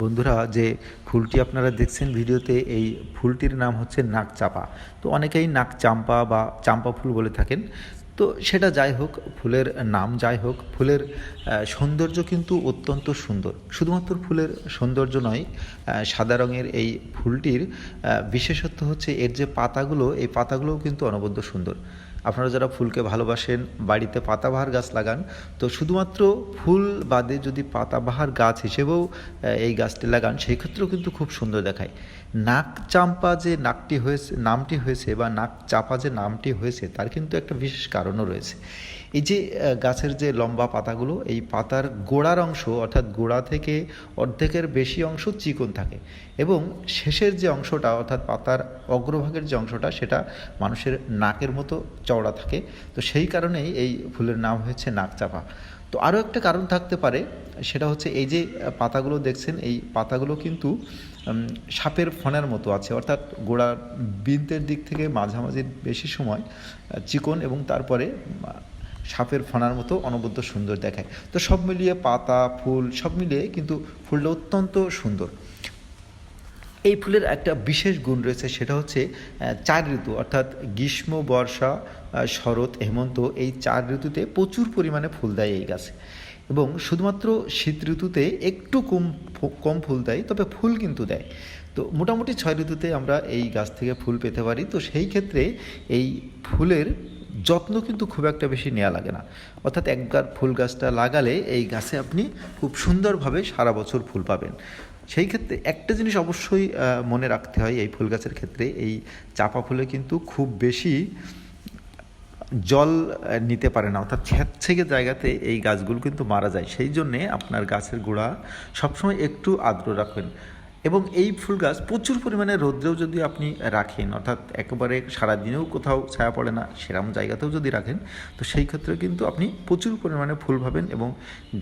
বন্ধুরা, যে ফুলটি আপনারা দেখছেন ভিডিওতে, এই ফুলটির নাম হচ্ছে নাকচাপা। তো অনেকেই নাকচাম্পা বা চাম্পা ফুল বলে থাকেন। তো সেটা যাই হোক, ফুলের নাম যাই হোক, ফুলের সৌন্দর্য কিন্তু অত্যন্ত সুন্দর। শুধুমাত্র ফুলের সৌন্দর্য নয়, সাদা রঙের এই ফুলটির বিশেষত্ব হচ্ছে এর যে পাতাগুলো, এই পাতাগুলোও কিন্তু অনবদ্য সুন্দর। আপনারা যারা ফুলকে ভালোবাসেন, বাড়িতে পাতাবাহার গাছ লাগান, তো শুধুমাত্র ফুল বাদে যদি পাতাবাহার গাছ হিসেবেও এই গাছটি লাগান, সেই ক্ষেত্রেও কিন্তু খুব সুন্দর দেখায়। নাকচাম্পা যে নামটি হয়েছে বা নাকচাপা যে নামটি হয়েছে, তার কিন্তু একটা বিশেষ কারণও রয়েছে। এই যে গাছের যে লম্বা পাতাগুলো, এই পাতার গোড়ার অংশ অর্থাৎ গোড়া থেকে অর্ধেকের বেশি অংশ চিকন থাকে এবং শেষের যে অংশটা অর্থাৎ পাতার অগ্রভাগের যে অংশটা, সেটা মানুষের নাকের মতো চওড়া থাকে। তো সেই কারণেই এই ফুলের নাম হয়েছে নাকচাপা। তো আরও একটা কারণ থাকতে পারে, সেটা হচ্ছে এই যে পাতাগুলো দেখছেন, এই পাতাগুলো কিন্তু সাপের ফণার মতো আছে, অর্থাৎ গোড়ার বৃন্তের দিক থেকে মাঝামাঝি বেশি সময় চিকন এবং তারপরে সাপের ফণার মতো অনবদ্য সুন্দর দেখায়। তো সব মিলিয়ে পাতা ফুল সব মিলিয়ে কিন্তু ফুলটা অত্যন্ত সুন্দর। এই ফুলের একটা বিশেষ গুণ রয়েছে, সেটা হচ্ছে 4 ঋতু অর্থাৎ গ্রীষ্ম, বর্ষা, শরৎ, হেমন্ত, এই 4 ঋতুতে প্রচুর পরিমাণে ফুল দেয় এই গাছে। এবং শুধুমাত্র শীত ঋতুতে একটু কম ফুল দেয়, তবে ফুল কিন্তু দেয়। তো মোটামুটি 6 ঋতুতে আমরা এই গাছ থেকে ফুল পেতে পারি। তো সেই ক্ষেত্রে এই ফুলের যত্ন কিন্তু খুব একটা বেশি নেওয়া লাগে না। অর্থাৎ একবার ফুল গাছটা লাগালে এই গাছে আপনি খুব সুন্দরভাবে সারা বছর ফুল পাবেন। সেই ক্ষেত্রে একটা জিনিস অবশ্যই মনে রাখতে হয়, এই ফুল গাছের ক্ষেত্রে এই চাপা ফুলে কিন্তু খুব বেশি জল নিতে পারে না, অর্থাৎ ছ্যাঁতছেকে জায়গাতে এই গাছগুলো কিন্তু মারা যায়। সেই জন্যে আপনার গাছের গোড়া সবসময় একটু আর্দ্র রাখবেন। এবং এই ফুল গাছ প্রচুর পরিমাণে রৌদ্রেও যদি আপনি রাখেন, অর্থাৎ একেবারে সারাদিনেও কোথাও ছায়া পড়ে না সেরকম জায়গাতেও যদি রাখেন, তো সেই ক্ষেত্রে কিন্তু আপনি প্রচুর পরিমাণে ফুল পাবেন এবং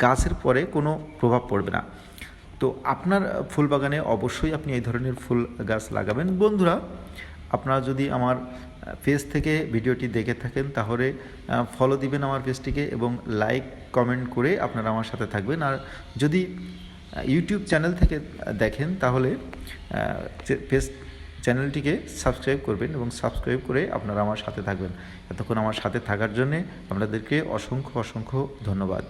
গাছের পরে কোনো প্রভাব পড়বে না। তো আপনার ফুল বাগানে অবশ্যই আপনি এই ধরনের ফুল গাছ লাগাবেন। বন্ধুরা, আপনারা যদি আমার পেজ থেকে ভিডিওটি দেখে থাকেন, তাহলে ফলো দিবেন আমার পেজটিকে এবং লাইক কমেন্ট করে আপনারা আমার সাথে থাকবেন। আর যদি ইউটিউব চ্যানেল থেকে দেখেন, তাহলে চ্যানেলটিকে সাবস্ক্রাইব করবেন এবং সাবস্ক্রাইব করে আপনারা আমার সাথে থাকবেন। এতক্ষণ আমার সাথে থাকার জন্যে আপনাদেরকে অসংখ্য অসংখ্য ধন্যবাদ।